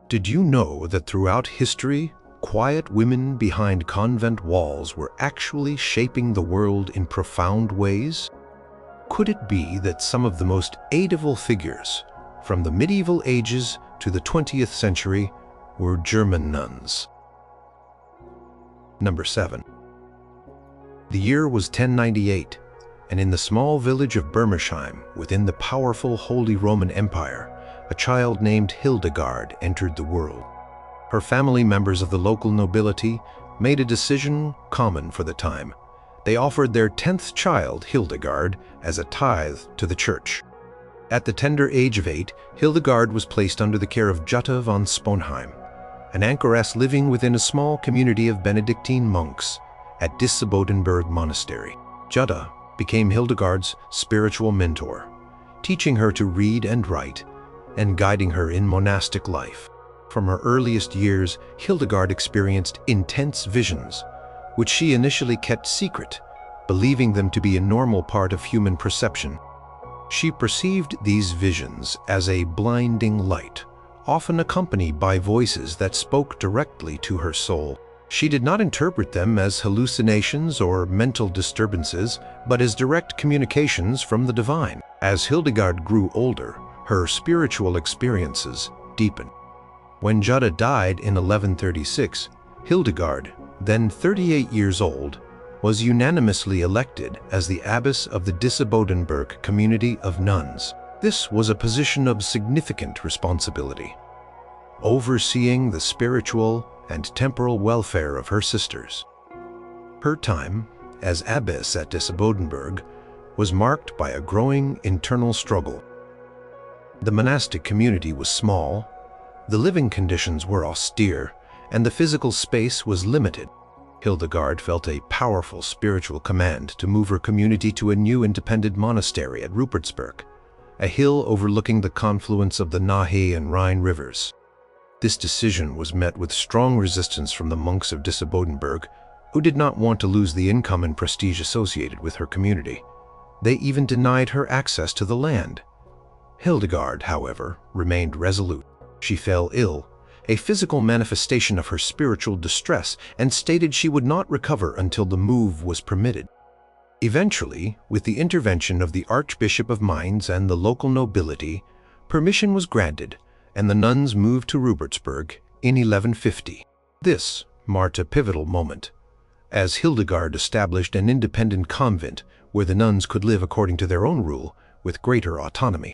Did you know that throughout history, quiet women behind convent walls were actually shaping the world in profound ways? Could it be that some of the most aidable figures, from the medieval ages to the 20th century, were German nuns? Number 7. The year was 1098, and in the small village of Bermersheim, within the powerful Holy Roman Empire, a child named Hildegard entered the world. Her family members of the local nobility made a decision common for the time. They offered their 10th child, Hildegard, as a tithe to the church. At the tender age of 8, Hildegard was placed under the care of Jutta von Sponheim, an anchoress living within a small community of Benedictine monks at Dissebodenberg Monastery. Jutta became Hildegard's spiritual mentor, teaching her to read and write, and guiding her in monastic life. From her earliest years, Hildegard experienced intense visions, which she initially kept secret, believing them to be a normal part of human perception. She perceived these visions as a blinding light, often accompanied by voices that spoke directly to her soul. She did not interpret them as hallucinations or mental disturbances, but as direct communications from the divine. As Hildegard grew older, her spiritual experiences deepened. When Jutta died in 1136, Hildegard, then 38 years old, was unanimously elected as the abbess of the Dissebodenberg community of nuns. This was a position of significant responsibility, overseeing the spiritual and temporal welfare of her sisters. Her time as abbess at Dissebodenberg was marked by a growing internal struggle. The monastic community was small, the living conditions were austere, and the physical space was limited. Hildegard felt a powerful spiritual command to move her community to a new independent monastery at Rupertsberg, a hill overlooking the confluence of the Nahe and Rhine rivers. This decision was met with strong resistance from the monks of Dissebodenberg, who did not want to lose the income and prestige associated with her community. They even denied her access to the land. Hildegard, however, remained resolute. She fell ill, a physical manifestation of her spiritual distress, and stated she would not recover until the move was permitted. Eventually, with the intervention of the Archbishop of Mainz and the local nobility, permission was granted, and the nuns moved to Rupertsberg in 1150. This marked a pivotal moment, as Hildegard established an independent convent where the nuns could live according to their own rule with greater autonomy.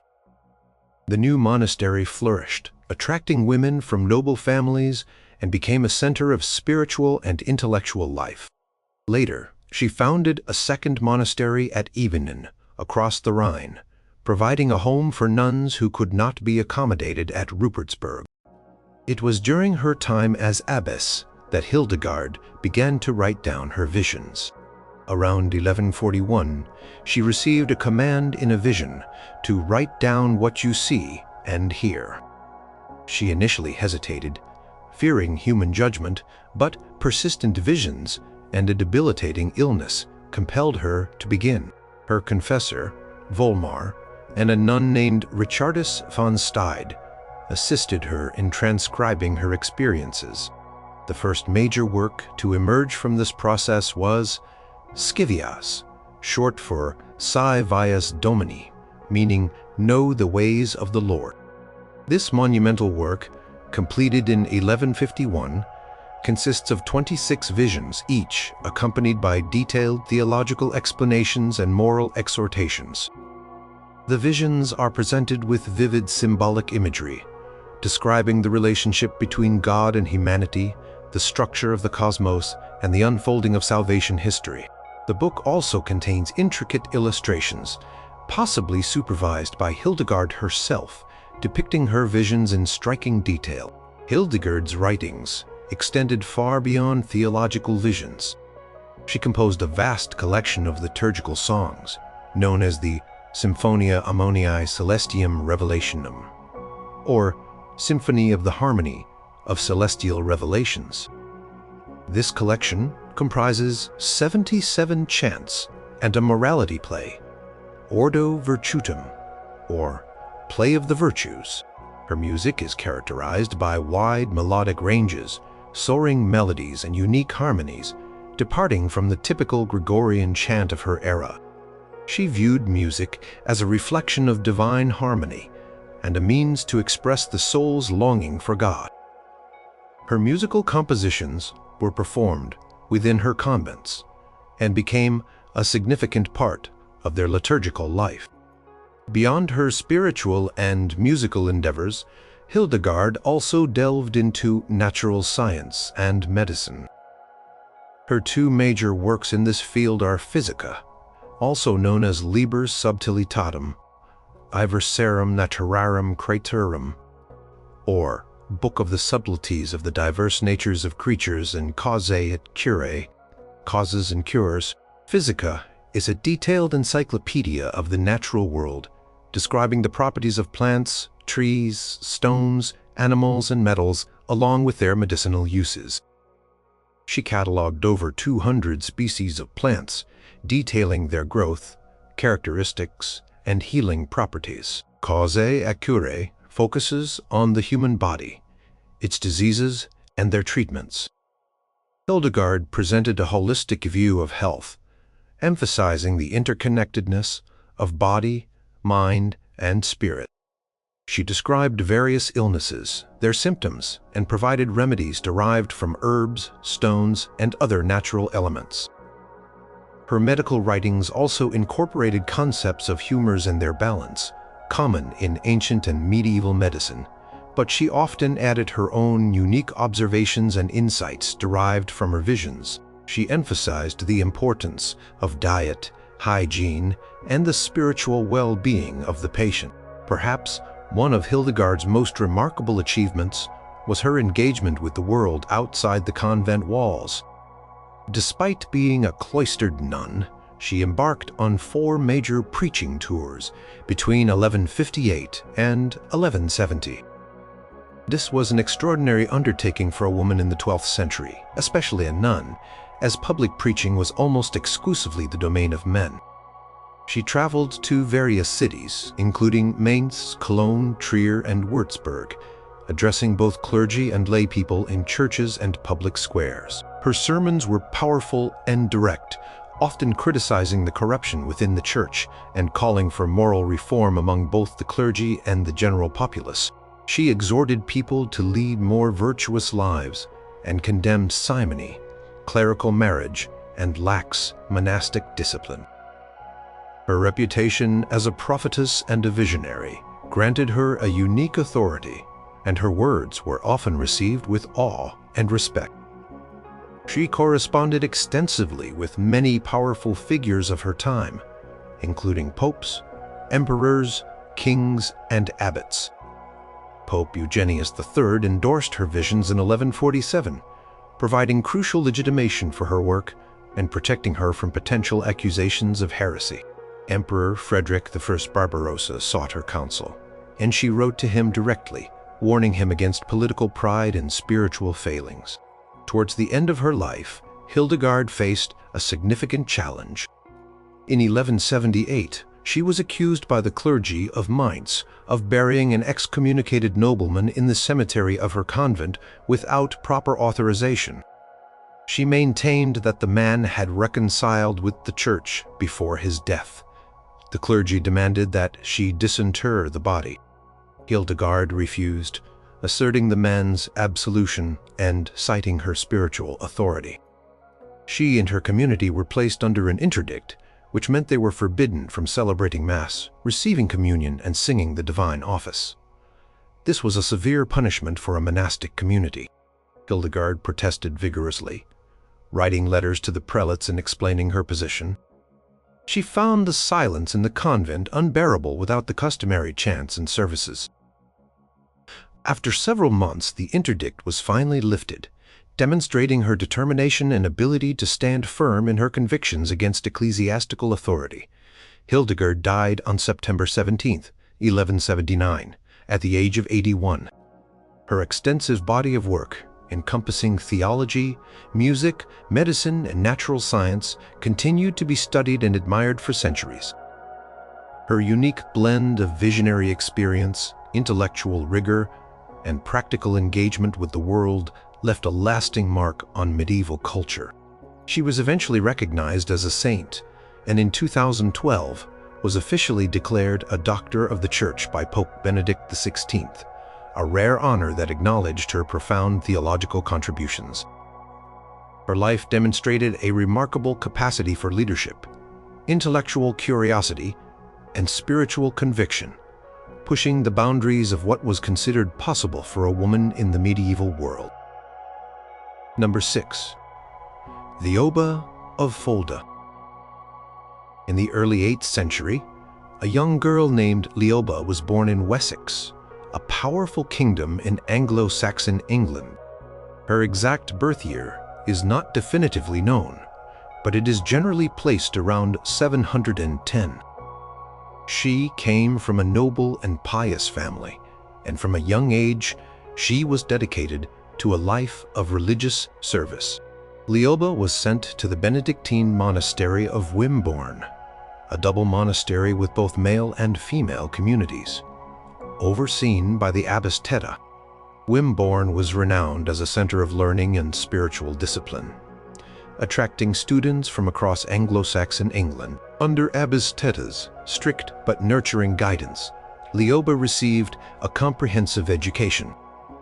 The new monastery flourished, attracting women from noble families, and became a center of spiritual and intellectual life. Later, she founded a second monastery at Ebenen, across the Rhine, providing a home for nuns who could not be accommodated at Rupertsberg. It was during her time as abbess that Hildegard began to write down her visions. Around 1141, she received a command in a vision to write down what you see and hear. She initially hesitated, fearing human judgment, but persistent visions and a debilitating illness compelled her to begin. Her confessor, Volmar, and a nun named Richardus von Stade assisted her in transcribing her experiences. The first major work to emerge from this process was Scivias, short for Sae Vias Domini, meaning Know the Ways of the Lord. This monumental work, completed in 1151, consists of 26 visions, each accompanied by detailed theological explanations and moral exhortations. The visions are presented with vivid symbolic imagery, describing the relationship between God and humanity, the structure of the cosmos, and the unfolding of salvation history. The book also contains intricate illustrations, possibly supervised by Hildegard herself, depicting her visions in striking detail. Hildegard's writings extended far beyond theological visions. She composed a vast collection of liturgical songs, known as the Symphonia Ammoniae Celestium Revelationum, or Symphony of the Harmony of Celestial Revelations. This collection comprises 77 chants and a morality play, Ordo Virtutum, or Play of the Virtues. Her music is characterized by wide melodic ranges, soaring melodies, and unique harmonies, departing from the typical Gregorian chant of her era. She viewed music as a reflection of divine harmony and a means to express the soul's longing for God. Her musical compositions were performed within her convents and became a significant part of their liturgical life. Beyond her spiritual and musical endeavors, Hildegard also delved into natural science and medicine. Her two major works in this field are Physica, also known as Liber Subtilitatum, Iversarum Naturarum Creaturum, or Book of the Subtleties of the Diverse Natures of Creatures, and Causae et Curae, Causes and Cures. Physica is a detailed encyclopedia of the natural world, describing the properties of plants, trees, stones, animals, and metals, along with their medicinal uses. She cataloged over 200 species of plants, detailing their growth, characteristics, and healing properties. Causae et Curae focuses on the human body, its diseases, and their treatments. Hildegard presented a holistic view of health, emphasizing the interconnectedness of body, mind, and spirit. She described various illnesses, their symptoms, and provided remedies derived from herbs, stones, and other natural elements. Her medical writings also incorporated concepts of humors and their balance, common in ancient and medieval medicine, but she often added her own unique observations and insights derived from her visions. She emphasized the importance of diet, hygiene, and the spiritual well-being of the patient. Perhaps one of Hildegard's most remarkable achievements was her engagement with the world outside the convent walls. Despite being a cloistered nun, she embarked on 4 major preaching tours between 1158 and 1170. This was an extraordinary undertaking for a woman in the 12th century, especially a nun, as public preaching was almost exclusively the domain of men. She traveled to various cities, including Mainz, Cologne, Trier, and Würzburg, addressing both clergy and lay people in churches and public squares. Her sermons were powerful and direct, often criticizing the corruption within the church and calling for moral reform among both the clergy and the general populace. She exhorted people to lead more virtuous lives and condemned simony, clerical marriage, and lax monastic discipline. Her reputation as a prophetess and a visionary granted her a unique authority, and her words were often received with awe and respect. She corresponded extensively with many powerful figures of her time, including popes, emperors, kings, and abbots. Pope Eugenius III endorsed her visions in 1147, providing crucial legitimation for her work and protecting her from potential accusations of heresy. Emperor Frederick I Barbarossa sought her counsel, and she wrote to him directly, warning him against political pride and spiritual failings. Towards the end of her life, Hildegard faced a significant challenge. In 1178, she was accused by the clergy of Mainz of burying an excommunicated nobleman in the cemetery of her convent without proper authorization. She maintained that the man had reconciled with the church before his death. The clergy demanded that she disinter the body. Hildegard refused, asserting the man's absolution and citing her spiritual authority. She and her community were placed under an interdict, which meant they were forbidden from celebrating Mass, receiving communion, and singing the divine office. This was a severe punishment for a monastic community. Hildegard protested vigorously, writing letters to the prelates and explaining her position. She found the silence in the convent unbearable without the customary chants and services. After several months, the interdict was finally lifted, demonstrating her determination and ability to stand firm in her convictions against ecclesiastical authority. Hildegard died on September 17, 1179, at the age of 81. Her extensive body of work, encompassing theology, music, medicine, and natural science, continued to be studied and admired for centuries. Her unique blend of visionary experience, intellectual rigor, and practical engagement with the world left a lasting mark on medieval culture. She was eventually recognized as a saint, and in 2012 was officially declared a Doctor of the Church by Pope Benedict XVI, a rare honor that acknowledged her profound theological contributions. Her life demonstrated a remarkable capacity for leadership, intellectual curiosity, and spiritual conviction, pushing the boundaries of what was considered possible for a woman in the medieval world. Number 6. Lioba of Fulda. In the early 8th century, a young girl named Lioba was born in Wessex, a powerful kingdom in Anglo-Saxon England. Her exact birth year is not definitively known, but it is generally placed around 710. She came from a noble and pious family, and from a young age, she was dedicated to a life of religious service. Lioba was sent to the Benedictine monastery of Wimborne, a double monastery with both male and female communities, overseen by the abbess Teta. Wimborne was renowned as a center of learning and spiritual discipline, attracting students from across Anglo-Saxon England. Under Abbess Teta's strict but nurturing guidance, Lioba received a comprehensive education.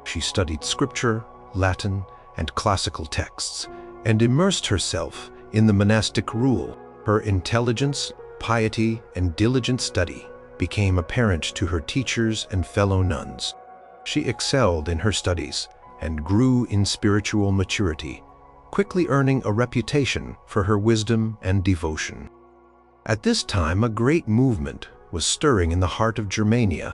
She studied scripture, Latin, and classical texts, and immersed herself in the monastic rule. Her intelligence, piety, and diligent study became apparent to her teachers and fellow nuns. She excelled in her studies and grew in spiritual maturity, quickly earning a reputation for her wisdom and devotion. At this time, a great movement was stirring in the heart of Germania.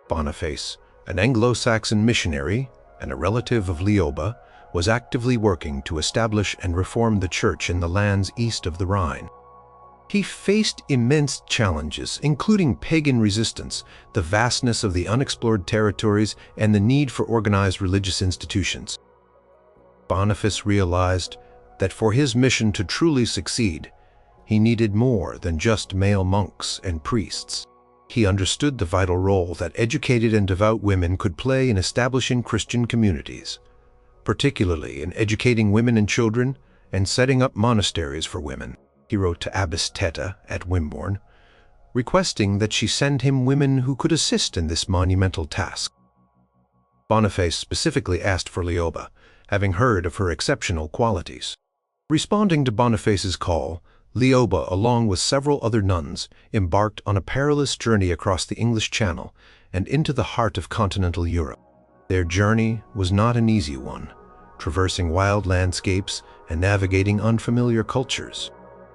Boniface, an Anglo-Saxon missionary and a relative of Lioba, was actively working to establish and reform the church in the lands east of the Rhine. He faced immense challenges, including pagan resistance, the vastness of the unexplored territories, and the need for organized religious institutions. Boniface realized that for his mission to truly succeed, he needed more than just male monks and priests. He understood the vital role that educated and devout women could play in establishing Christian communities, particularly in educating women and children and setting up monasteries for women. He wrote to Abbess Teta at Wimborne, requesting that she send him women who could assist in this monumental task. Boniface specifically asked for Lioba, having heard of her exceptional qualities. Responding to Boniface's call, Lioba, along with several other nuns, embarked on a perilous journey across the English Channel and into the heart of continental Europe. Their journey was not an easy one, traversing wild landscapes and navigating unfamiliar cultures.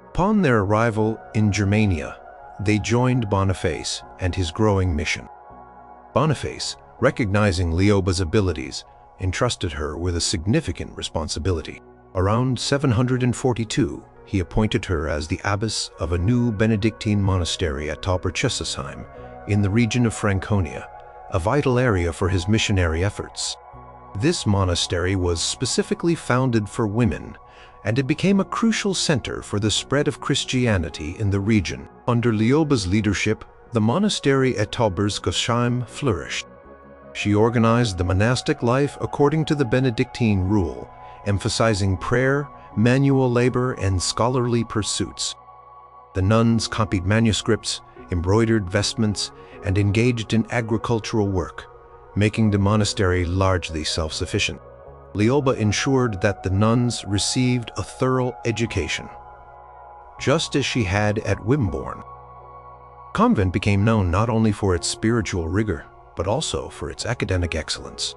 Upon their arrival in Germania, they joined Boniface and his growing mission. Boniface, recognizing Lioba's abilities, entrusted her with a significant responsibility. Around 742, he appointed her as the abbess of a new Benedictine monastery at Tauberchesesheim in the region of Franconia, a vital area for his missionary efforts. This monastery was specifically founded for women, and it became a crucial center for the spread of Christianity in the region. Under Lioba's leadership, the monastery at Tauberchesesheim flourished. She organized the monastic life according to the Benedictine rule, emphasizing prayer, manual labor, and scholarly pursuits. The nuns copied manuscripts, embroidered vestments, and engaged in agricultural work, making the monastery largely self-sufficient. Lioba ensured that the nuns received a thorough education, just as she had at Wimborne. The convent became known not only for its spiritual rigor, but also for its academic excellence.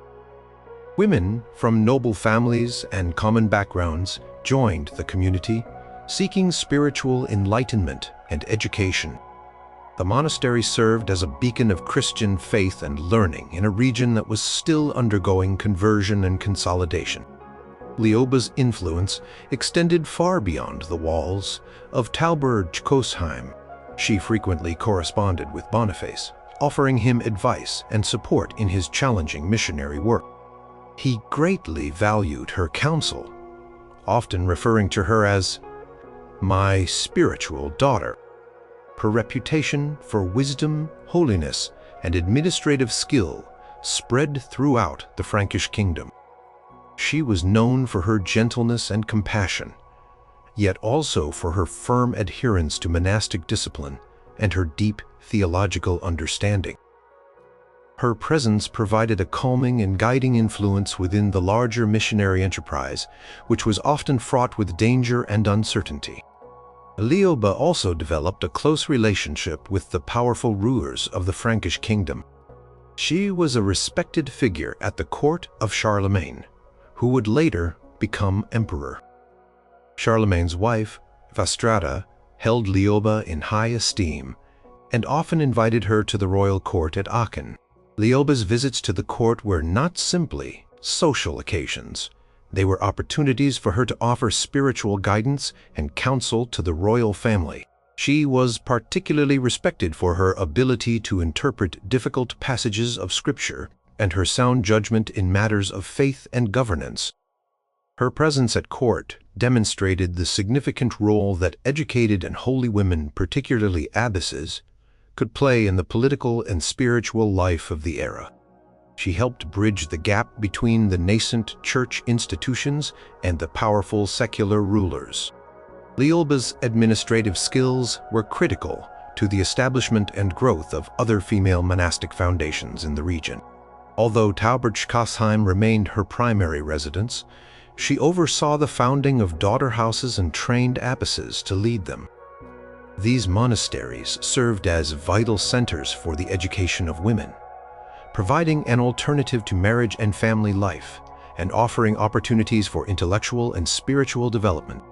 Women from noble families and common backgrounds joined the community, seeking spiritual enlightenment and education. The monastery served as a beacon of Christian faith and learning in a region that was still undergoing conversion and consolidation. Lioba's influence extended far beyond the walls of Tauberchesesheim. She frequently corresponded with Boniface, offering him advice and support in his challenging missionary work. He greatly valued her counsel, often referring to her as "my spiritual daughter." Her reputation for wisdom, holiness, and administrative skill spread throughout the Frankish kingdom. She was known for her gentleness and compassion, yet also for her firm adherence to monastic discipline and her deep theological understanding. Her presence provided a calming and guiding influence within the larger missionary enterprise, which was often fraught with danger and uncertainty. Lioba also developed a close relationship with the powerful rulers of the Frankish kingdom. She was a respected figure at the court of Charlemagne, who would later become emperor. Charlemagne's wife, Fastrada, held Lioba in high esteem and often invited her to the royal court at Aachen. Lioba's visits to the court were not simply social occasions. They were opportunities for her to offer spiritual guidance and counsel to the royal family. She was particularly respected for her ability to interpret difficult passages of Scripture and her sound judgment in matters of faith and governance. Her presence at court demonstrated the significant role that educated and holy women, particularly abbesses, could play in the political and spiritual life of the era. She helped bridge the gap between the nascent church institutions and the powerful secular rulers. Lioba's administrative skills were critical to the establishment and growth of other female monastic foundations in the region. Although Taubertschassheim remained her primary residence, she oversaw the founding of daughter houses and trained abbesses to lead them. These monasteries served as vital centers for the education of women, providing an alternative to marriage and family life, and offering opportunities for intellectual and spiritual development.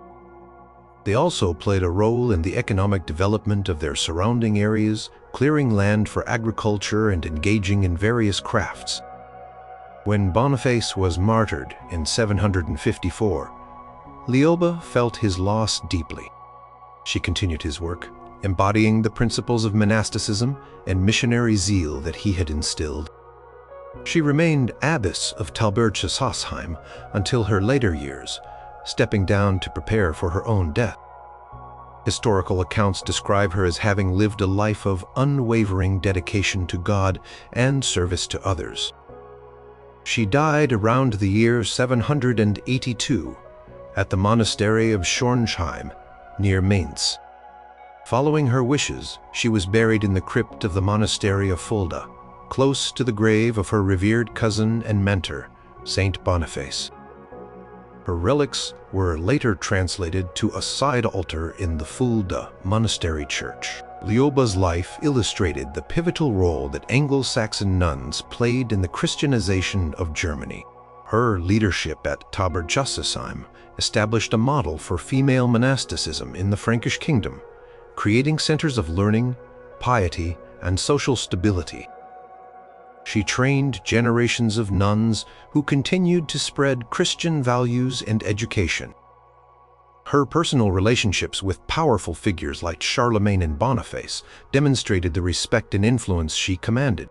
They also played a role in the economic development of their surrounding areas, clearing land for agriculture and engaging in various crafts. When Boniface was martyred in 754, Lioba felt his loss deeply. She continued his work, embodying the principles of monasticism and missionary zeal that he had instilled. She remained abbess of Taubertschassheim until her later years, stepping down to prepare for her own death. Historical accounts describe her as having lived a life of unwavering dedication to God and service to others. She died around the year 782 at the monastery of Schornsheim, near Mainz. Following her wishes, she was buried in the crypt of the monastery of Fulda, close to the grave of her revered cousin and mentor, Saint Boniface. Her relics were later translated to a side altar in the Fulda monastery church. Lioba's life illustrated the pivotal role that Anglo-Saxon nuns played in the Christianization of Germany. Her leadership at Taubertschassheim established a model for female monasticism in the Frankish kingdom, creating centers of learning, piety, and social stability. She trained generations of nuns who continued to spread Christian values and education. Her personal relationships with powerful figures like Charlemagne and Boniface demonstrated the respect and influence she commanded.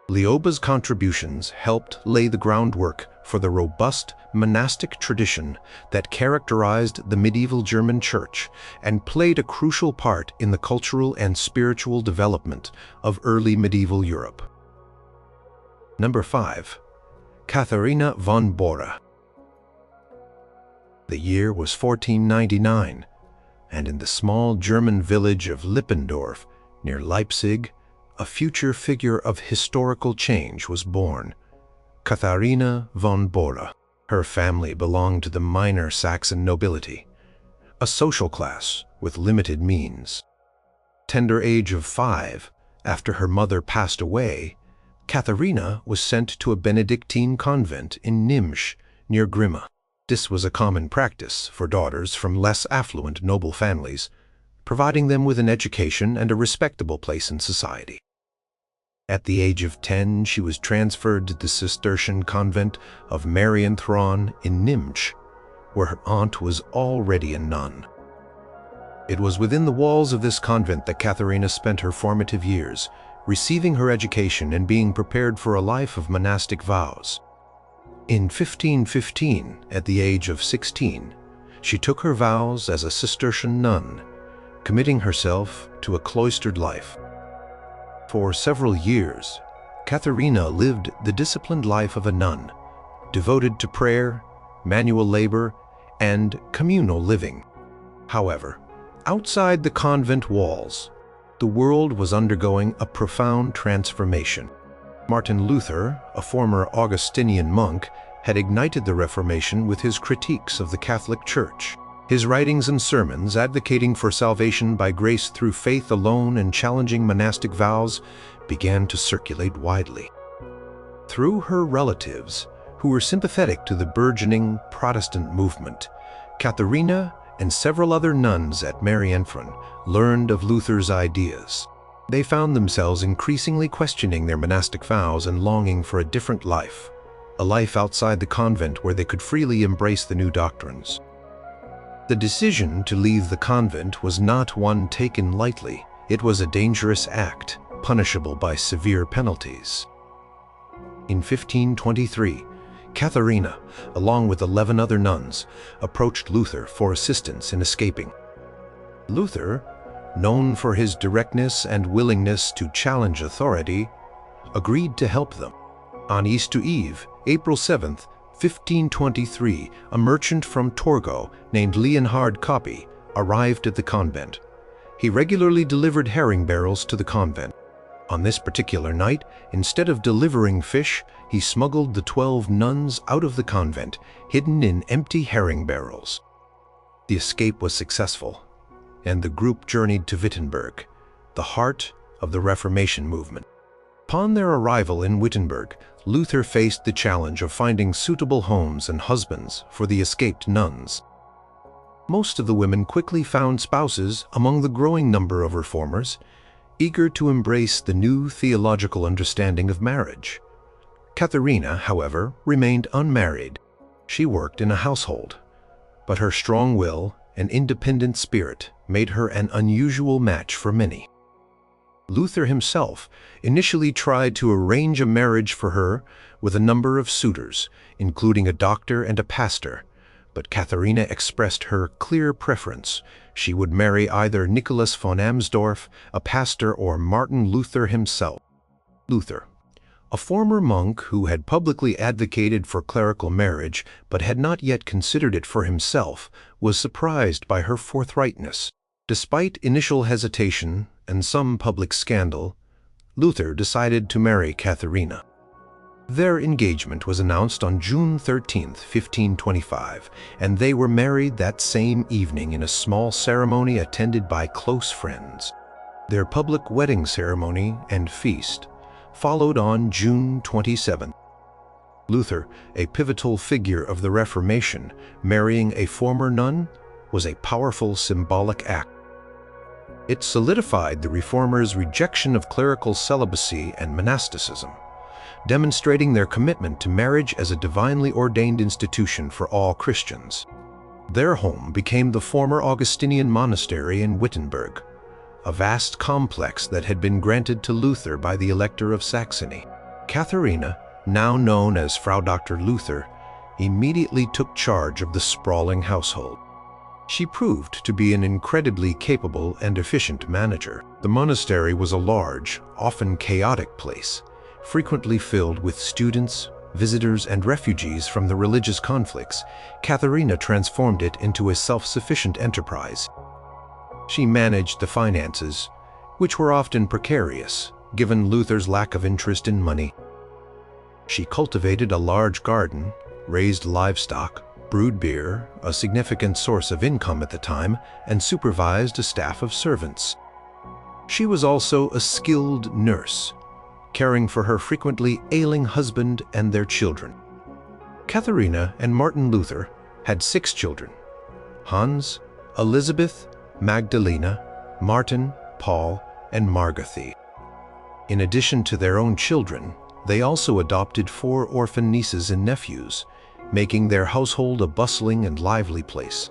Lioba's contributions helped lay the groundwork for the robust monastic tradition that characterized the medieval German church and played a crucial part in the cultural and spiritual development of early medieval Europe. Number 5. Katharina von Bora. The year was 1499, and in the small German village of Lippendorf, near Leipzig, a future figure of historical change was born, Katharina von Bora. Her family belonged to the minor Saxon nobility, a social class with limited means. Tender age of 5, after her mother passed away, Katharina was sent to a Benedictine convent in Nimsch, near Grimma. This was a common practice for daughters from less affluent noble families, providing them with an education and a respectable place in society. At the age of 10, she was transferred to the Cistercian convent of Marienthron in Nimsch, where her aunt was already a nun. It was within the walls of this convent that Katharina spent her formative years, receiving her education and being prepared for a life of monastic vows. In 1515, at the age of 16, she took her vows as a Cistercian nun, committing herself to a cloistered life. For several years, Katharina lived the disciplined life of a nun, devoted to prayer, manual labor, and communal living. However, outside the convent walls, the world was undergoing a profound transformation. Martin Luther, a former Augustinian monk, had ignited the Reformation with his critiques of the Catholic Church. His writings and sermons, advocating for salvation by grace through faith alone and challenging monastic vows, began to circulate widely. Through her relatives, who were sympathetic to the burgeoning Protestant movement, Katharina and several other nuns at Marienfran learned of Luther's ideas. They found themselves increasingly questioning their monastic vows and longing for a different life, a life outside the convent where they could freely embrace the new doctrines. The decision to leave the convent was not one taken lightly. It was a dangerous act, punishable by severe penalties. In 1523, Katharina, along with 11 other nuns, approached Luther for assistance in escaping. Luther, known for his directness and willingness to challenge authority, agreed to help them. On Easter Eve, April 7th, 1523, a merchant from Torgau named Leonhard Koppe arrived at the convent. He regularly delivered herring barrels to the convent. On this particular night, instead of delivering fish, he smuggled the 12 nuns out of the convent, hidden in empty herring barrels. The escape was successful, and the group journeyed to Wittenberg, the heart of the Reformation movement. Upon their arrival in Wittenberg, Luther faced the challenge of finding suitable homes and husbands for the escaped nuns. Most of the women quickly found spouses among the growing number of reformers, eager to embrace the new theological understanding of marriage. Katharina, however, remained unmarried. She worked in a household, but her strong will and independent spirit made her an unusual match for many. Luther himself initially tried to arrange a marriage for her with a number of suitors, including a doctor and a pastor, but Katharina expressed her clear preference. She would marry either Nicholas von Amsdorf, a pastor, or Martin Luther himself. Luther, a former monk who had publicly advocated for clerical marriage but had not yet considered it for himself, was surprised by her forthrightness. Despite initial hesitation and some public scandal, Luther decided to marry Katharina. Their engagement was announced on June 13, 1525, and they were married that same evening in a small ceremony attended by close friends. Their public wedding ceremony and feast followed on June 27. Luther, a pivotal figure of the Reformation, marrying a former nun was a powerful symbolic act. It solidified the Reformers' rejection of clerical celibacy and monasticism, demonstrating their commitment to marriage as a divinely ordained institution for all Christians. Their home became the former Augustinian monastery in Wittenberg, a vast complex that had been granted to Luther by the Elector of Saxony. Katharina, now known as Frau Dr. Luther, immediately took charge of the sprawling household. She proved to be an incredibly capable and efficient manager. The monastery was a large, often chaotic place, frequently filled with students, visitors, and refugees from the religious conflicts. Katharina transformed it into a self-sufficient enterprise. She managed the finances, which were often precarious, given Luther's lack of interest in money. She cultivated a large garden, raised livestock, brewed beer, a significant source of income at the time, and supervised a staff of servants. She was also a skilled nurse, caring for her frequently ailing husband and their children. Katharina and Martin Luther had 6 children: Hans, Elizabeth, Magdalena, Martin, Paul, and Margothy. In addition to their own children, they also adopted 4 orphan nieces and nephews, making their household a bustling and lively place.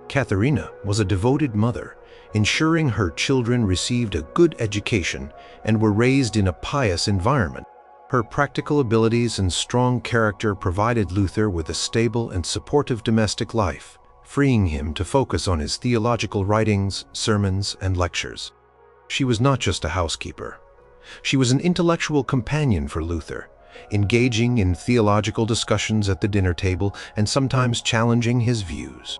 Katharina was a devoted mother, ensuring her children received a good education and were raised in a pious environment. Her practical abilities and strong character provided Luther with a stable and supportive domestic life, freeing him to focus on his theological writings, sermons, and lectures. She was not just a housekeeper. She was an intellectual companion for Luther, engaging in theological discussions at the dinner table and sometimes challenging his views.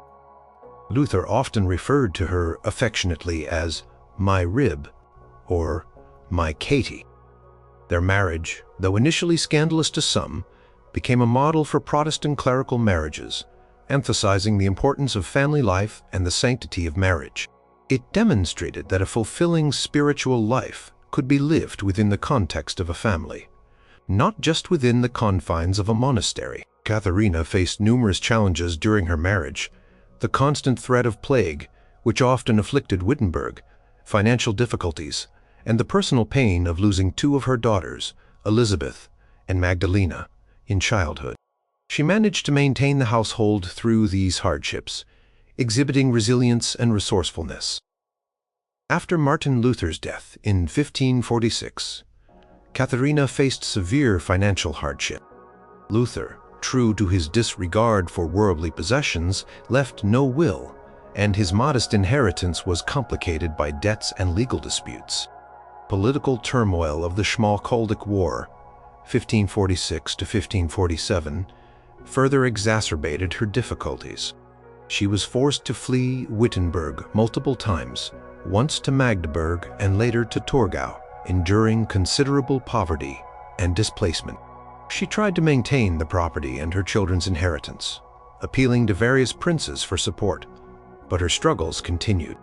Luther often referred to her affectionately as "my rib" or "my Katie." Their marriage, though initially scandalous to some, became a model for Protestant clerical marriages, emphasizing the importance of family life and the sanctity of marriage. It demonstrated that a fulfilling spiritual life could be lived within the context of a family, not just within the confines of a monastery. Katharina faced numerous challenges during her marriage: the constant threat of plague, which often afflicted Wittenberg, financial difficulties, and the personal pain of losing two of her daughters, Elizabeth and Magdalena, in childhood. She managed to maintain the household through these hardships, exhibiting resilience and resourcefulness. After Martin Luther's death in 1546, Katharina faced severe financial hardship. Luther, true to his disregard for worldly possessions, left no will, and his modest inheritance was complicated by debts and legal disputes. Political turmoil of the Schmalkaldic War, 1546 to 1547, further exacerbated her difficulties. She was forced to flee Wittenberg multiple times, once to Magdeburg and later to Torgau, enduring considerable poverty and displacement. She tried to maintain the property and her children's inheritance, appealing to various princes for support, but her struggles continued.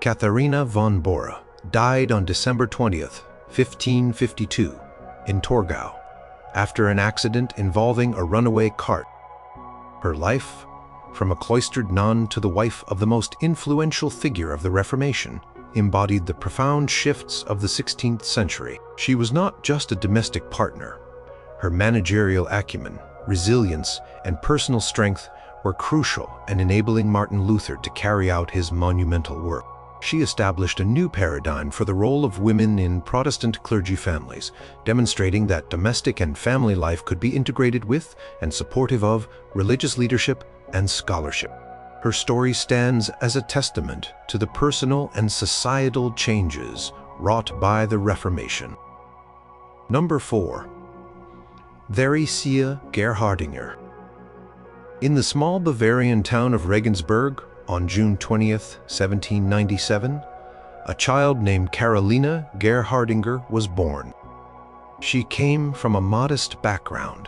Katharina von Bora died on December 20th, 1552, in Torgau, after an accident involving a runaway cart. Her life, from a cloistered nun to the wife of the most influential figure of the Reformation, embodied the profound shifts of the 16th century. She was not just a domestic partner. Her managerial acumen, resilience, and personal strength were crucial in enabling Martin Luther to carry out his monumental work. She established a new paradigm for the role of women in Protestant clergy families, demonstrating that domestic and family life could be integrated with and supportive of religious leadership and scholarship. Her story stands as a testament to the personal and societal changes wrought by the Reformation. Number 4. Theresia Gerhardinger. In the small Bavarian town of Regensburg, on June 20th, 1797, a child named Carolina Gerhardinger was born. She came from a modest background,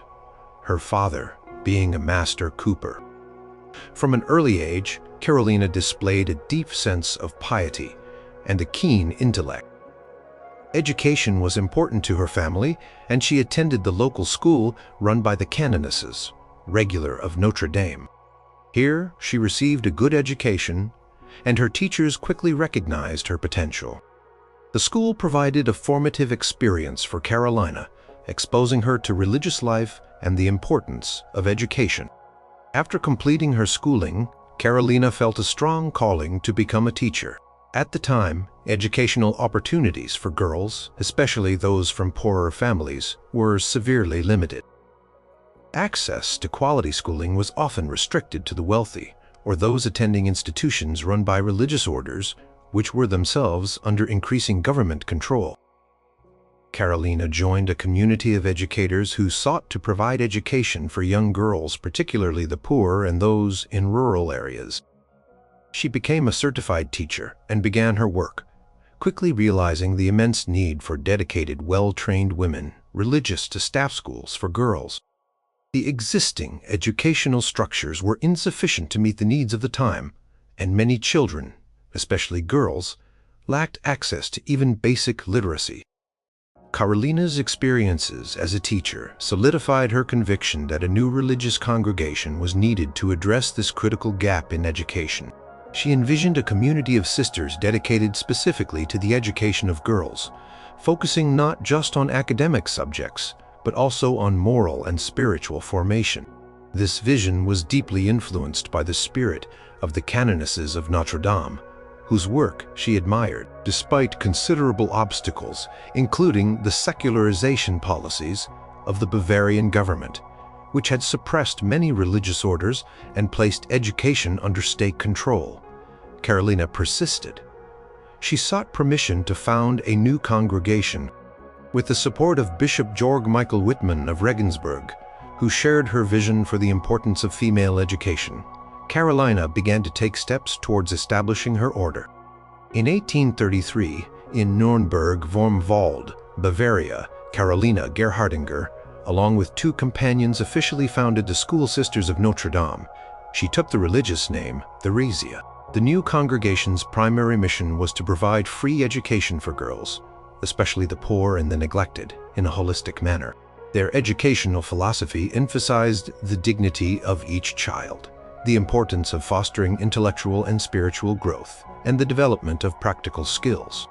her father being a master cooper. From an early age, Carolina displayed a deep sense of piety and a keen intellect. Education was important to her family, and she attended the local school run by the canonesses, regular of Notre Dame. Here, she received a good education, and her teachers quickly recognized her potential. The school provided a formative experience for Carolina, exposing her to religious life and the importance of education. After completing her schooling, Carolina felt a strong calling to become a teacher. At the time, educational opportunities for girls, especially those from poorer families, were severely limited. Access to quality schooling was often restricted to the wealthy or those attending institutions run by religious orders, which were themselves under increasing government control. Carolina joined a community of educators who sought to provide education for young girls, particularly the poor and those in rural areas. She became a certified teacher and began her work, quickly realizing the immense need for dedicated, well-trained women, religious to staff schools for girls. The existing educational structures were insufficient to meet the needs of the time, and many children, especially girls, lacked access to even basic literacy. Carolina's experiences as a teacher solidified her conviction that a new religious congregation was needed to address this critical gap in education. She envisioned a community of sisters dedicated specifically to the education of girls, focusing not just on academic subjects, but also on moral and spiritual formation. This vision was deeply influenced by the spirit of the canonesses of Notre Dame, whose work she admired, despite considerable obstacles, including the secularization policies of the Bavarian government, which had suppressed many religious orders and placed education under state control. Carolina persisted. She sought permission to found a new congregation. With the support of Bishop Georg Michael Whitman of Regensburg, who shared her vision for the importance of female education, Carolina began to take steps towards establishing her order. In 1833, in Nuremberg vorm Wald, Bavaria, Carolina Gerhardinger, along with two companions, officially founded the School Sisters of Notre Dame. She took the religious name Theresia. The new congregation's primary mission was to provide free education for girls, especially the poor and the neglected, in a holistic manner. Their educational philosophy emphasized the dignity of each child, the importance of fostering intellectual and spiritual growth, and the development of practical skills.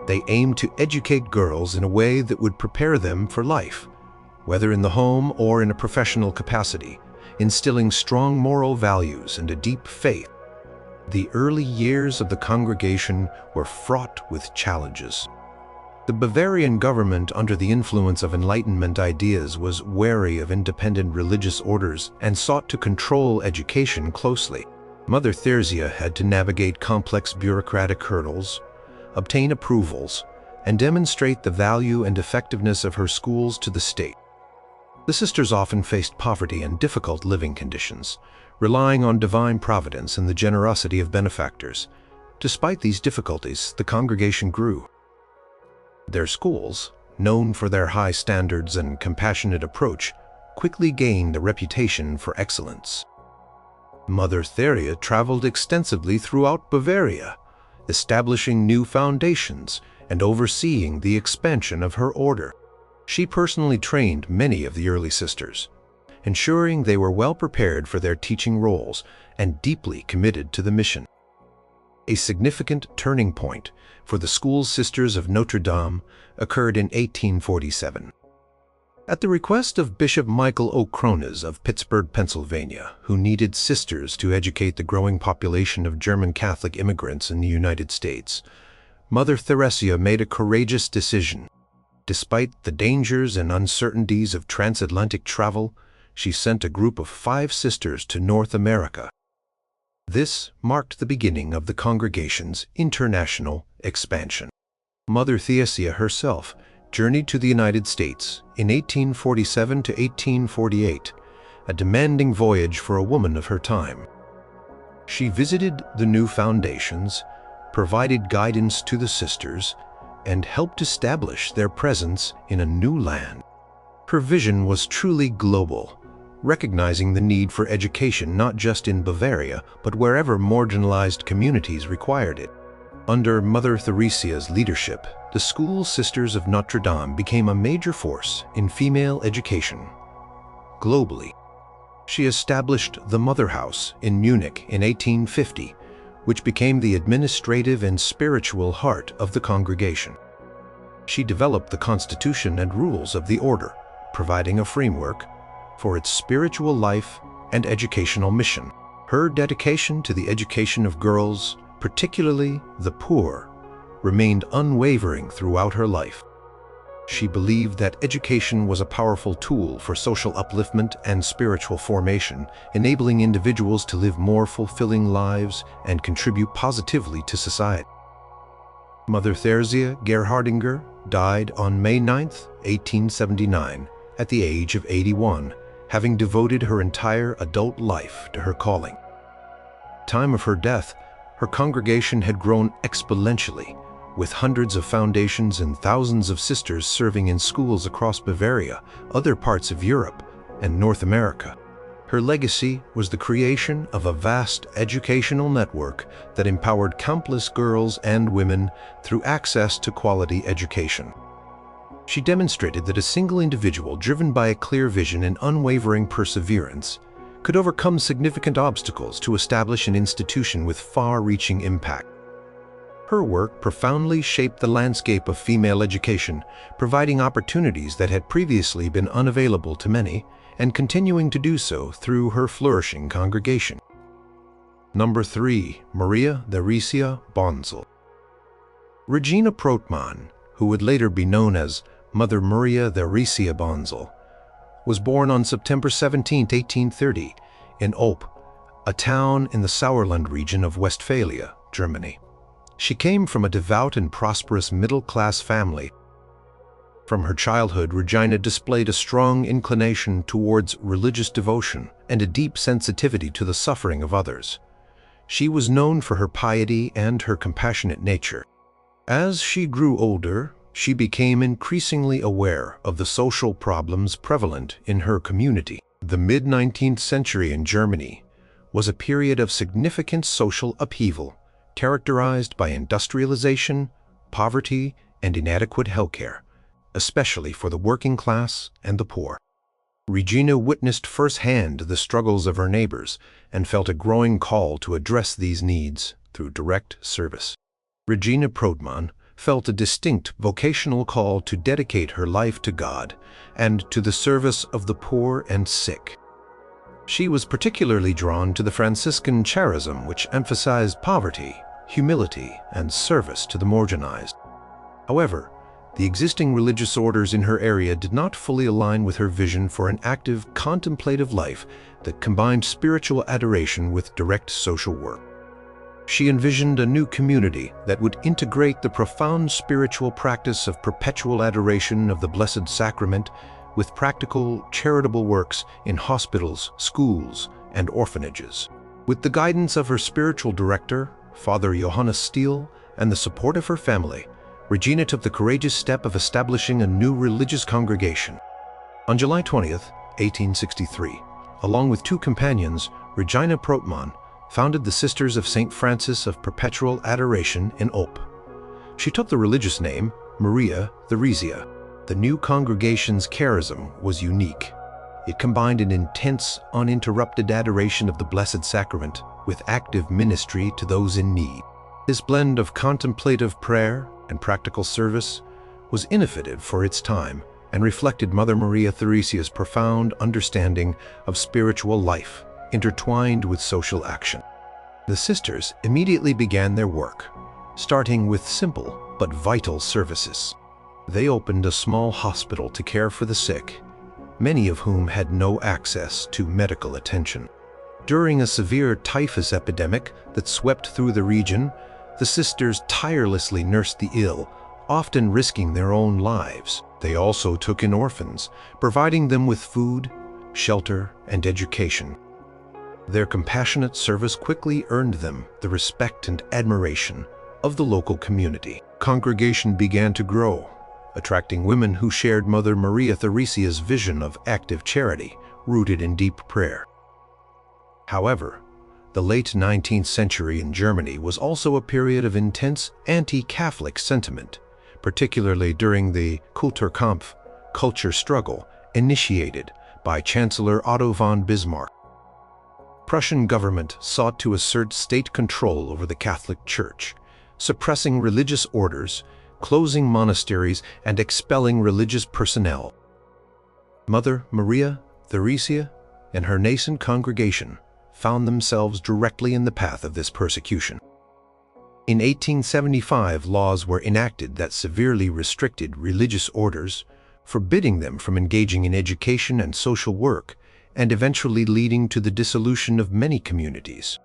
They aimed to educate girls in a way that would prepare them for life, whether in the home or in a professional capacity, instilling strong moral values and a deep faith. The early years of the congregation were fraught with challenges. The Bavarian government, under the influence of Enlightenment ideas, was wary of independent religious orders and sought to control education closely. Mother Theresia had to navigate complex bureaucratic hurdles, obtain approvals, and demonstrate the value and effectiveness of her schools to the state. The sisters often faced poverty and difficult living conditions, relying on divine providence and the generosity of benefactors. Despite these difficulties, the congregation grew. Their schools, known for their high standards and compassionate approach, quickly gained a reputation for excellence. Mother Theresia traveled extensively throughout Bavaria, establishing new foundations and overseeing the expansion of her order. She personally trained many of the early sisters, ensuring they were well prepared for their teaching roles and deeply committed to the mission. A significant turning point for the School Sisters of Notre Dame occurred in 1847. At the request of Bishop Michael O'Cronas of Pittsburgh, Pennsylvania, who needed sisters to educate the growing population of German Catholic immigrants in the United States, Mother Theresia made a courageous decision. Despite the dangers and uncertainties of transatlantic travel, she sent a group of 5 sisters to North America. This marked the beginning of the congregation's international expansion. Mother Theresia herself journeyed to the United States in 1847 to 1848, a demanding voyage for a woman of her time. She visited the new foundations, provided guidance to the sisters, and helped establish their presence in a new land. Her vision was truly global, recognizing the need for education not just in Bavaria, but wherever marginalized communities required it. Under Mother Theresia's leadership, the School Sisters of Notre Dame became a major force in female education globally. She established the Mother House in Munich in 1850, which became the administrative and spiritual heart of the congregation. She developed the constitution and rules of the order, providing a framework for its spiritual life and educational mission. Her dedication to the education of girls, particularly the poor, remained unwavering throughout her life. She believed that education was a powerful tool for social upliftment and spiritual formation, enabling individuals to live more fulfilling lives and contribute positively to society. Mother Theresia Gerhardinger died on May 9, 1879, at the age of 81, having devoted her entire adult life to her calling. At the time of her death, her congregation had grown exponentially, with hundreds of foundations and thousands of sisters serving in schools across Bavaria, other parts of Europe, and North America. Her legacy was the creation of a vast educational network that empowered countless girls and women through access to quality education. She demonstrated that a single individual driven by a clear vision and unwavering perseverance could overcome significant obstacles to establish an institution with far-reaching impact. Her work profoundly shaped the landscape of female education, providing opportunities that had previously been unavailable to many, and continuing to do so through her flourishing congregation. Number 3. Maria Theresia Bonsel. Regina Prootman, who would later be known as Mother Maria Theresia Bonsel, was born on September 17, 1830, in Opp, a town in the Sauerland region of Westphalia, Germany. She came from a devout and prosperous middle-class family. From her childhood, Regina displayed a strong inclination towards religious devotion and a deep sensitivity to the suffering of others. She was known for her piety and her compassionate nature. As she grew older, she became increasingly aware of the social problems prevalent in her community. The mid-19th century in Germany was a period of significant social upheaval, characterized by industrialization, poverty, and inadequate healthcare, especially for the working class and the poor. Regina witnessed firsthand the struggles of her neighbors and felt a growing call to address these needs through direct service. Regina Prodman felt a distinct vocational call to dedicate her life to God and to the service of the poor and sick. She was particularly drawn to the Franciscan charism, which emphasized poverty, humility, and service to the marginalized. However, the existing religious orders in her area did not fully align with her vision for an active, contemplative life that combined spiritual adoration with direct social work. She envisioned a new community that would integrate the profound spiritual practice of perpetual adoration of the Blessed Sacrament with practical, charitable works in hospitals, schools, and orphanages. With the guidance of her spiritual director, Father Johannes Steele, and the support of her family, Regina took the courageous step of establishing a new religious congregation. On July 20th, 1863, along with two companions, Regina Prodman founded the Sisters of St. Francis of Perpetual Adoration in Olpe. She took the religious name Maria Theresia. The new congregation's charism was unique. It combined an intense, uninterrupted adoration of the Blessed Sacrament with active ministry to those in need. This blend of contemplative prayer and practical service was innovative for its time and reflected Mother Maria Theresia's profound understanding of spiritual life, intertwined with social action. The sisters immediately began their work, starting with simple but vital services. They opened a small hospital to care for the sick, many of whom had no access to medical attention. During a severe typhus epidemic that swept through the region, the sisters tirelessly nursed the ill, often risking their own lives. They also took in orphans, providing them with food, shelter, and education. Their compassionate service quickly earned them the respect and admiration of the local community. Congregation began to grow, attracting women who shared Mother Maria Theresia's vision of active charity rooted in deep prayer. However, the late 19th century in Germany was also a period of intense anti-Catholic sentiment, particularly during the Kulturkampf culture struggle initiated by Chancellor Otto von Bismarck. Prussian government sought to assert state control over the Catholic Church, suppressing religious orders, closing monasteries, and expelling religious personnel. Mother Maria Theresia and her nascent congregation found themselves directly in the path of this persecution. In 1875, laws were enacted that severely restricted religious orders, forbidding them from engaging in education and social work, and eventually leading to the dissolution of many communities.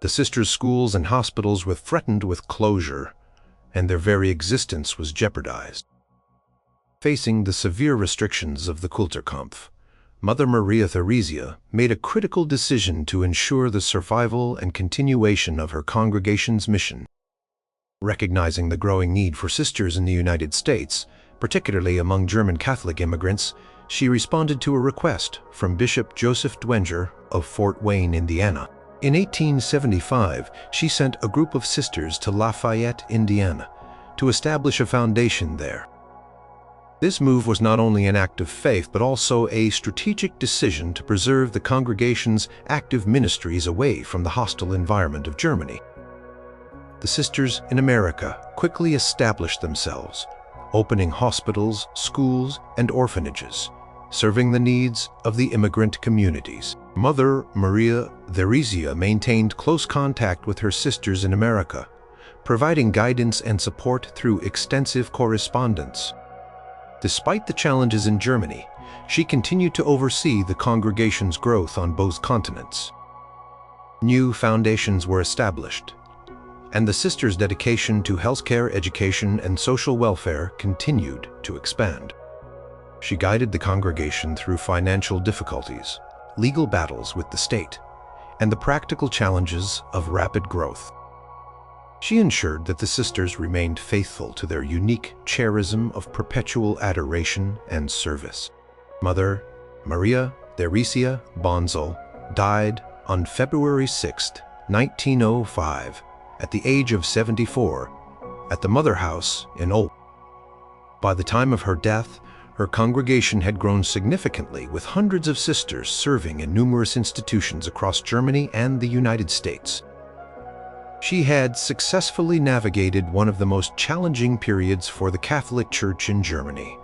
The sisters' schools and hospitals were threatened with closure, and their very existence was jeopardized. Facing the severe restrictions of the Kulturkampf, Mother Maria Theresia made a critical decision to ensure the survival and continuation of her congregation's mission. Recognizing the growing need for sisters in the United States, particularly among German Catholic immigrants, she responded to a request from Bishop Joseph Dwenger of Fort Wayne, Indiana. In 1875, she sent a group of sisters to Lafayette, Indiana, to establish a foundation there. This move was not only an act of faith, but also a strategic decision to preserve the congregation's active ministries away from the hostile environment of Germany. The Sisters in America quickly established themselves, opening hospitals, schools, and orphanages, serving the needs of the immigrant communities. Mother Maria Theresia maintained close contact with her sisters in America, providing guidance and support through extensive correspondence. Despite the challenges in Germany, she continued to oversee the congregation's growth on both continents. New foundations were established, and the sisters' dedication to healthcare, education, and social welfare continued to expand. She guided the congregation through financial difficulties, legal battles with the state, and the practical challenges of rapid growth. She ensured that the sisters remained faithful to their unique charism of perpetual adoration and service. Mother Maria Theresia Bonzel died on February 6, 1905, at the age of 74, at the Mother House in Ulm. By the time of her death, her congregation had grown significantly, with hundreds of sisters serving in numerous institutions across Germany and the United States. She had successfully navigated one of the most challenging periods for the Catholic Church in Germany,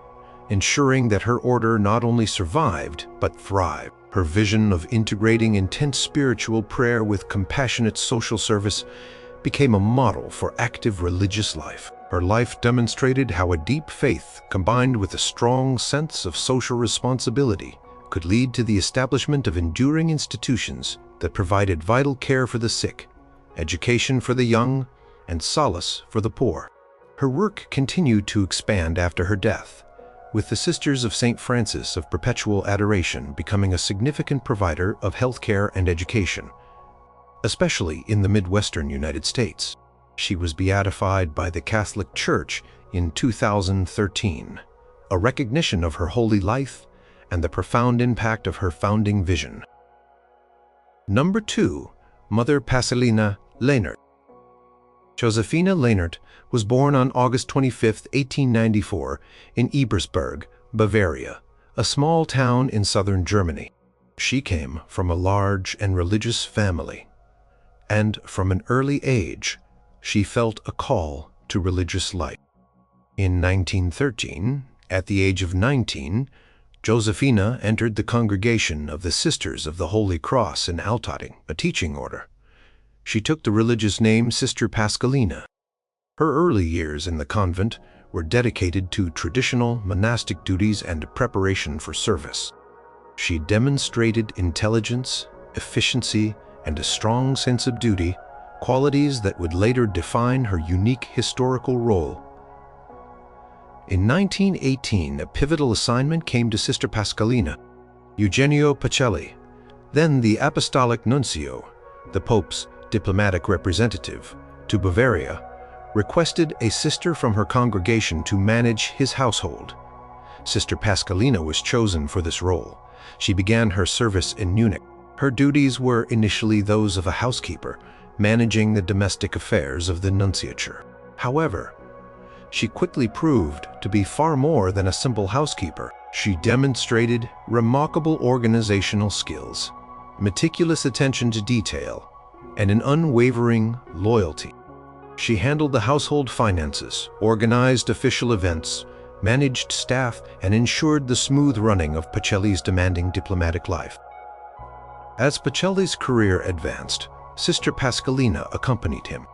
ensuring that her order not only survived, but thrived. Her vision of integrating intense spiritual prayer with compassionate social service became a model for active religious life. Her life demonstrated how a deep faith, combined with a strong sense of social responsibility, could lead to the establishment of enduring institutions that provided vital care for the sick, education for the young, and solace for the poor. Her work continued to expand after her death, with the Sisters of St. Francis of Perpetual Adoration becoming a significant provider of healthcare and education, especially in the Midwestern United States. She was beatified by the Catholic Church in 2013, a recognition of her holy life and the profound impact of her founding vision. Number 2. Mother Paschalina Lehnert. Josephina Lehnert was born on August 25, 1894, in Ebersberg, Bavaria, a small town in southern Germany. She came from a large and religious family, and from an early age, she felt a call to religious life. In 1913, at the age of 19, Josephina entered the congregation of the Sisters of the Holy Cross in Altötting, a teaching order. She took the religious name Sister Paschalina. Her early years in the convent were dedicated to traditional monastic duties and preparation for service. She demonstrated intelligence, efficiency, and a strong sense of duty, qualities that would later define her unique historical role. In 1918, a pivotal assignment came to Sister Paschalina. Eugenio Pacelli, then the Apostolic Nuncio, the Pope's diplomatic representative to Bavaria, requested a sister from her congregation to manage his household. Sister Paschalina was chosen for this role. She began her service in Munich. Her duties were initially those of a housekeeper, managing the domestic affairs of the nunciature. However, she quickly proved to be far more than a simple housekeeper. She demonstrated remarkable organizational skills, meticulous attention to detail, and an unwavering loyalty. She handled the household finances, organized official events, managed staff, and ensured the smooth running of Pacelli's demanding diplomatic life. As Pacelli's career advanced, Sister Paschalina accompanied him.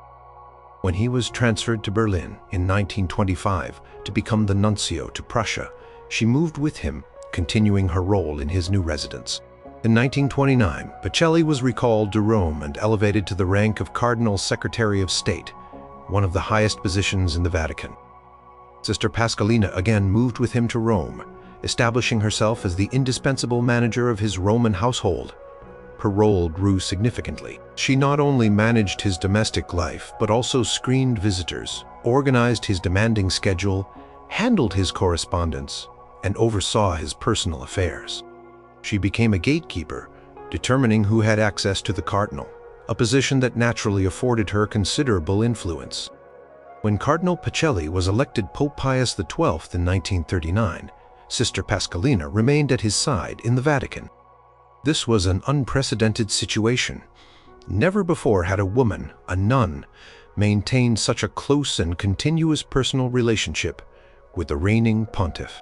When he was transferred to Berlin in 1925 to become the nuncio to Prussia, she moved with him, continuing her role in his new residence. In 1929, Pacelli was recalled to Rome and elevated to the rank of Cardinal Secretary of State, one of the highest positions in the Vatican. Sister Paschalina again moved with him to Rome, establishing herself as the indispensable manager of his Roman household. Her role grew significantly. She not only managed his domestic life, but also screened visitors, organized his demanding schedule, handled his correspondence, and oversaw his personal affairs. She became a gatekeeper, determining who had access to the cardinal, a position that naturally afforded her considerable influence. When Cardinal Pacelli was elected Pope Pius XII in 1939, Sister Paschalina remained at his side in the Vatican. This was an unprecedented situation. Never before had a woman, a nun, maintained such a close and continuous personal relationship with the reigning pontiff.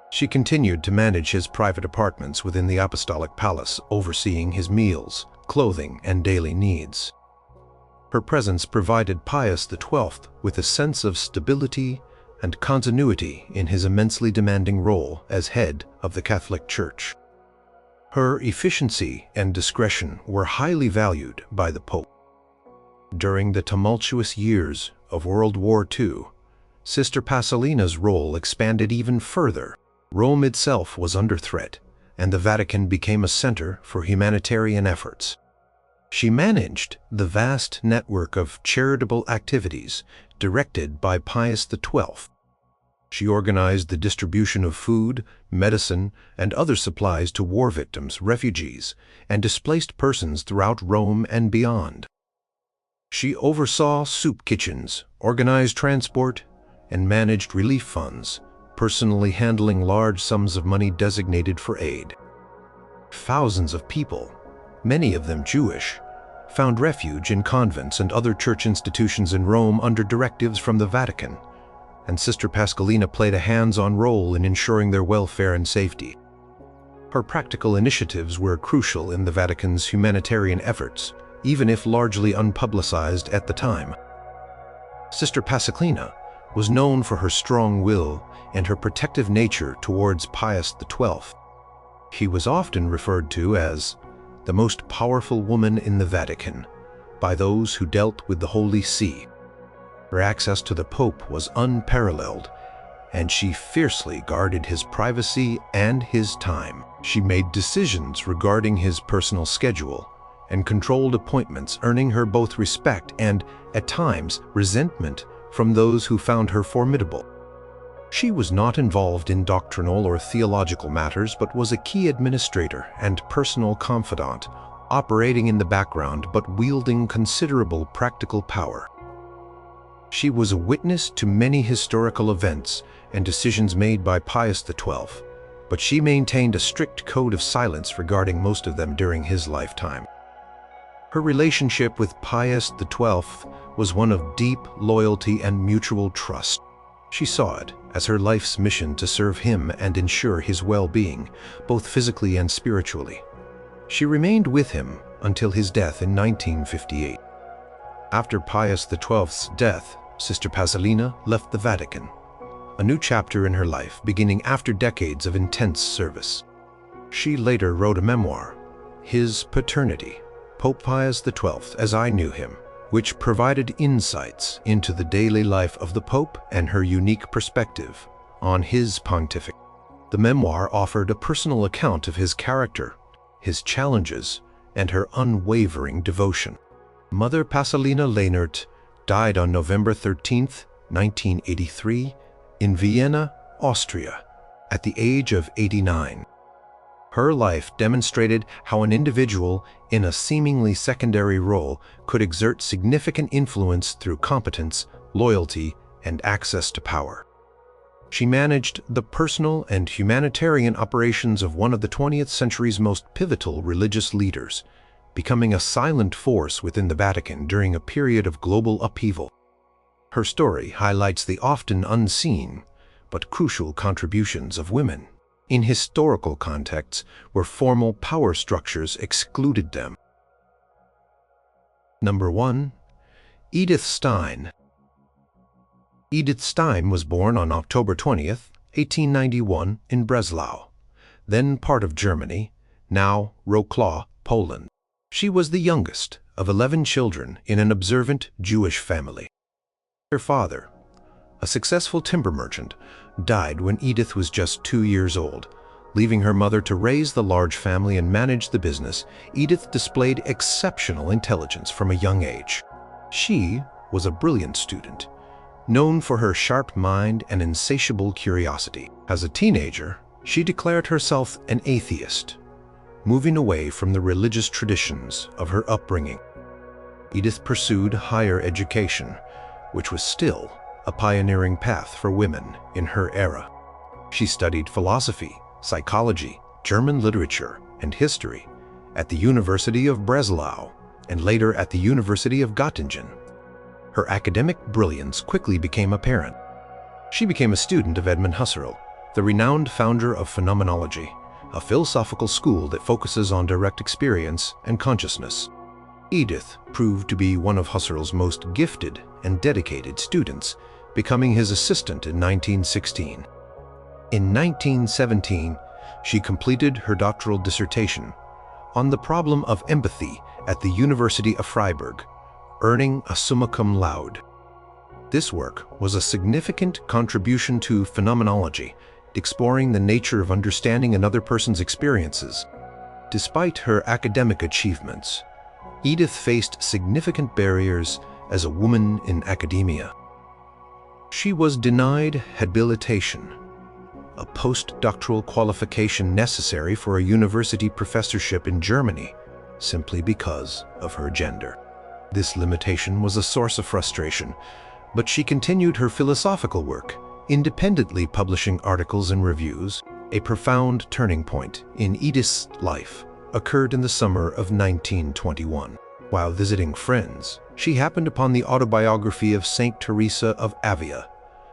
She continued to manage his private apartments within the Apostolic Palace, overseeing his meals, clothing, and daily needs. Her presence provided Pius XII with a sense of stability and continuity in his immensely demanding role as head of the Catholic Church. Her efficiency and discretion were highly valued by the Pope. During the tumultuous years of World War II, Sister Pasolina's role expanded even further. Rome itself was under threat, and the Vatican became a center for humanitarian efforts. She managed the vast network of charitable activities directed by Pius XII. She organized the distribution of food, medicine, and other supplies to war victims, refugees, and displaced persons throughout Rome and beyond. She oversaw soup kitchens, organized transport, and managed relief funds, personally handling large sums of money designated for aid. Thousands of people, many of them Jewish, found refuge in convents and other church institutions in Rome under directives from the Vatican, and Sister Pasqualina played a hands-on role in ensuring their welfare and safety. Her practical initiatives were crucial in the Vatican's humanitarian efforts, even if largely unpublicized at the time. Sister Pasqualina was known for her strong will and her protective nature towards Pius XII. He was often referred to as the most powerful woman in the Vatican by those who dealt with the Holy See. Her access to the Pope was unparalleled, and she fiercely guarded his privacy and his time. She made decisions regarding his personal schedule and controlled appointments, earning her both respect and, at times, resentment from those who found her formidable. She was not involved in doctrinal or theological matters, but was a key administrator and personal confidant, operating in the background but wielding considerable practical power. She was a witness to many historical events and decisions made by Pius XII, but she maintained a strict code of silence regarding most of them during his lifetime. Her relationship with Pius XII was one of deep loyalty and mutual trust. She saw it as her life's mission to serve him and ensure his well-being, both physically and spiritually. She remained with him until his death in 1958. After Pius XII's death, Sister Pasolina left the Vatican, a new chapter in her life beginning after decades of intense service. She later wrote a memoir, His Paternity, Pope Pius XII as I Knew Him, which provided insights into the daily life of the Pope and her unique perspective on his pontificate. The memoir offered a personal account of his character, his challenges, and her unwavering devotion. Mother Pasolina Lehnert died on November 13, 1983, in Vienna, Austria, at the age of 89. Her life demonstrated how an individual in a seemingly secondary role could exert significant influence through competence, loyalty, and access to power. She managed the personal and humanitarian operations of one of the 20th century's most pivotal religious leaders, becoming a silent force within the Vatican during a period of global upheaval. Her story highlights the often unseen but crucial contributions of women in historical contexts where formal power structures excluded them. Number 1. Edith Stein. Edith Stein was born on October 20, 1891, in Breslau, then part of Germany, now Wrocław, Poland. She was the youngest of 11 children in an observant Jewish family. Her father, a successful timber merchant, died when Edith was just 2 years old. Leaving her mother to raise the large family and manage the business, Edith displayed exceptional intelligence from a young age. She was a brilliant student, known for her sharp mind and insatiable curiosity. As a teenager, she declared herself an atheist, moving away from the religious traditions of her upbringing. Edith pursued higher education, which was still a pioneering path for women in her era. She studied philosophy, psychology, German literature, and history at the University of Breslau and later at the University of Göttingen. Her academic brilliance quickly became apparent. She became a student of Edmund Husserl, the renowned founder of phenomenology, a philosophical school that focuses on direct experience and consciousness. Edith proved to be one of Husserl's most gifted and dedicated students, becoming his assistant in 1916. In 1917, she completed her doctoral dissertation on the problem of empathy at the University of Freiburg, earning a summa cum laude. This work was a significant contribution to phenomenology, exploring the nature of understanding another person's experiences. Despite her academic achievements, Edith faced significant barriers as a woman in academia. She was denied habilitation, a postdoctoral qualification necessary for a university professorship in Germany, simply because of her gender. This limitation was a source of frustration, but she continued her philosophical work, independently publishing articles and reviews. A profound turning point in Edith's life occurred in the summer of 1921. While visiting friends, she happened upon the autobiography of Saint Teresa of Avila,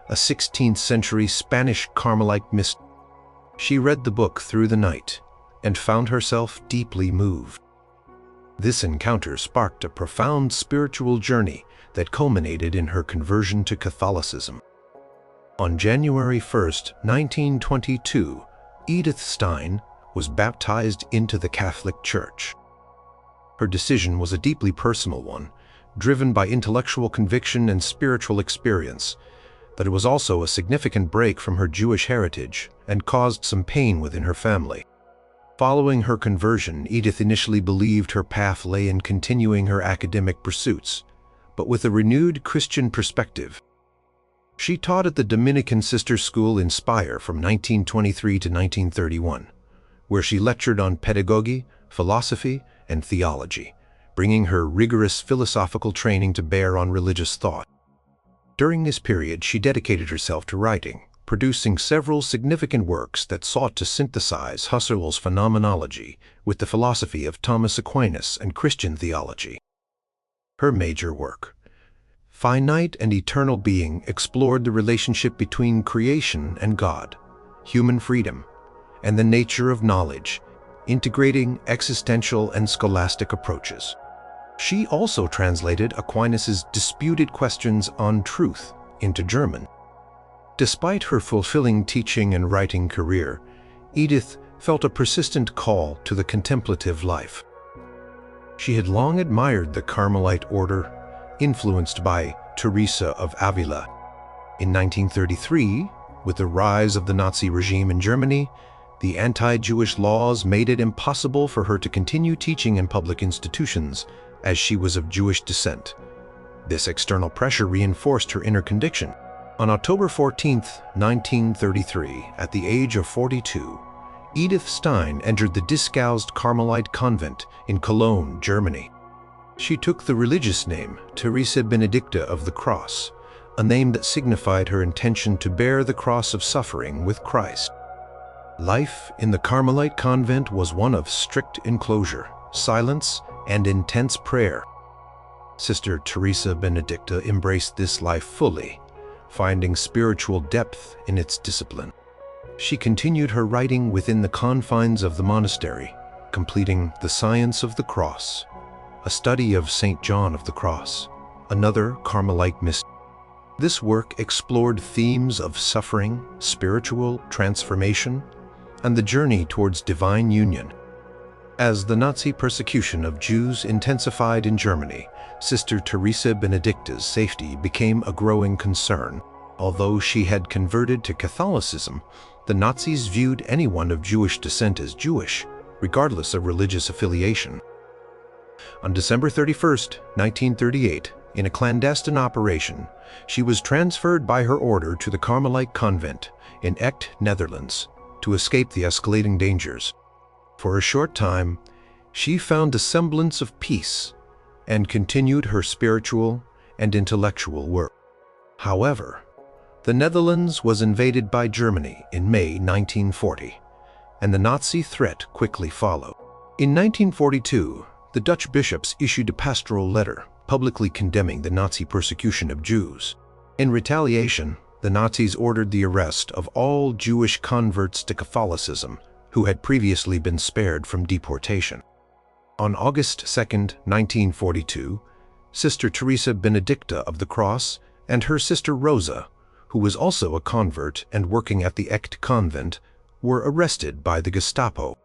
a 16th-century Spanish Carmelite mystic. She read the book through the night and found herself deeply moved. This encounter sparked a profound spiritual journey that culminated in her conversion to Catholicism. On January 1, 1922, Edith Stein was baptized into the Catholic Church. Her decision was a deeply personal one, driven by intellectual conviction and spiritual experience, but it was also a significant break from her Jewish heritage and caused some pain within her family. Following her conversion, Edith initially believed her path lay in continuing her academic pursuits, but with a renewed Christian perspective. She taught at the Dominican Sister School in Speyer from 1923 to 1931, where she lectured on pedagogy, philosophy, and theology, bringing her rigorous philosophical training to bear on religious thought. During this period, she dedicated herself to writing, producing several significant works that sought to synthesize Husserl's phenomenology with the philosophy of Thomas Aquinas and Christian theology. Her major work, Finite and Eternal Being, explored the relationship between creation and God, human freedom, and the nature of knowledge, integrating existential and scholastic approaches. She also translated Aquinas' disputed questions on truth into German. Despite her fulfilling teaching and writing career, Edith felt a persistent call to the contemplative life. She had long admired the Carmelite order, influenced by Teresa of Avila. In 1933, with the rise of the Nazi regime in Germany, the anti-Jewish laws made it impossible for her to continue teaching in public institutions, as she was of Jewish descent. This external pressure reinforced her inner conviction. On October 14, 1933, at the age of 42, Edith Stein entered the Discalced Carmelite convent in Cologne, Germany. She took the religious name Teresa Benedicta of the Cross, a name that signified her intention to bear the cross of suffering with Christ. Life in the Carmelite convent was one of strict enclosure, silence, and intense prayer. Sister Teresa Benedicta embraced this life fully, finding spiritual depth in its discipline. She continued her writing within the confines of the monastery, completing The Science of the Cross, a study of St. John of the Cross, another Carmelite mystic. This work explored themes of suffering, spiritual transformation, and the journey towards divine union. As the Nazi persecution of Jews intensified in Germany, Sister Teresa Benedicta's safety became a growing concern. Although she had converted to Catholicism, the Nazis viewed anyone of Jewish descent as Jewish, regardless of religious affiliation. On December 31, 1938, in a clandestine operation, she was transferred by her order to the Carmelite convent in Echt, Netherlands, to escape the escalating dangers. For a short time, she found a semblance of peace and continued her spiritual and intellectual work. However, the Netherlands was invaded by Germany in May 1940, and the Nazi threat quickly followed. In 1942, the Dutch bishops issued a pastoral letter publicly condemning the Nazi persecution of Jews. In retaliation, the Nazis ordered the arrest of all Jewish converts to Catholicism who had previously been spared from deportation. On August 2, 1942, Sister Teresa Benedicta of the Cross and her sister Rosa, who was also a convert and working at the Echt convent, were arrested by the Gestapo.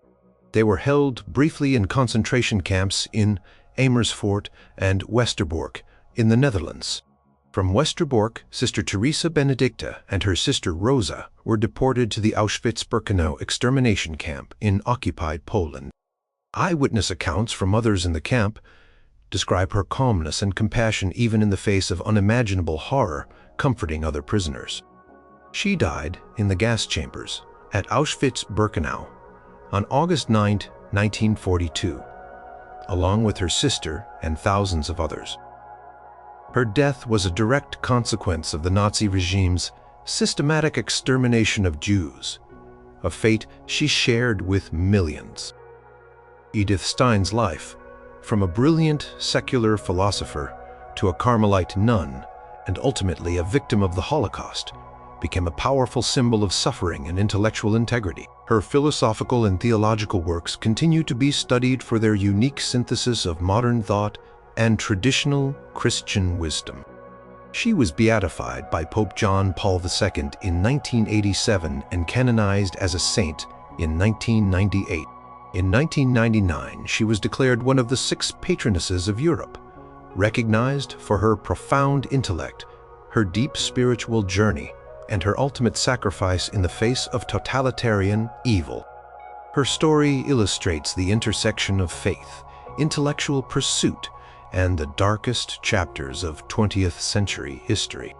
They were held briefly in concentration camps in Amersfoort and Westerbork in the Netherlands. From Westerbork, Sister Teresa Benedicta and her sister Rosa were deported to the Auschwitz-Birkenau extermination camp in occupied Poland. Eyewitness accounts from others in the camp describe her calmness and compassion even in the face of unimaginable horror, comforting other prisoners. She died in the gas chambers at Auschwitz-Birkenau on August 9, 1942, along with her sister and thousands of others. Her death was a direct consequence of the Nazi regime's systematic extermination of Jews, a fate she shared with millions. Edith Stein's life, from a brilliant secular philosopher to a Carmelite nun and ultimately a victim of the Holocaust, became a powerful symbol of suffering and intellectual integrity. Her philosophical and theological works continue to be studied for their unique synthesis of modern thought and traditional Christian wisdom. She was beatified by Pope John Paul II in 1987 and canonized as a saint in 1998. In 1999, she was declared one of the 6 patronesses of Europe, recognized for her profound intellect, her deep spiritual journey, and her ultimate sacrifice in the face of totalitarian evil. Her story illustrates the intersection of faith, intellectual pursuit, and the darkest chapters of 20th century history.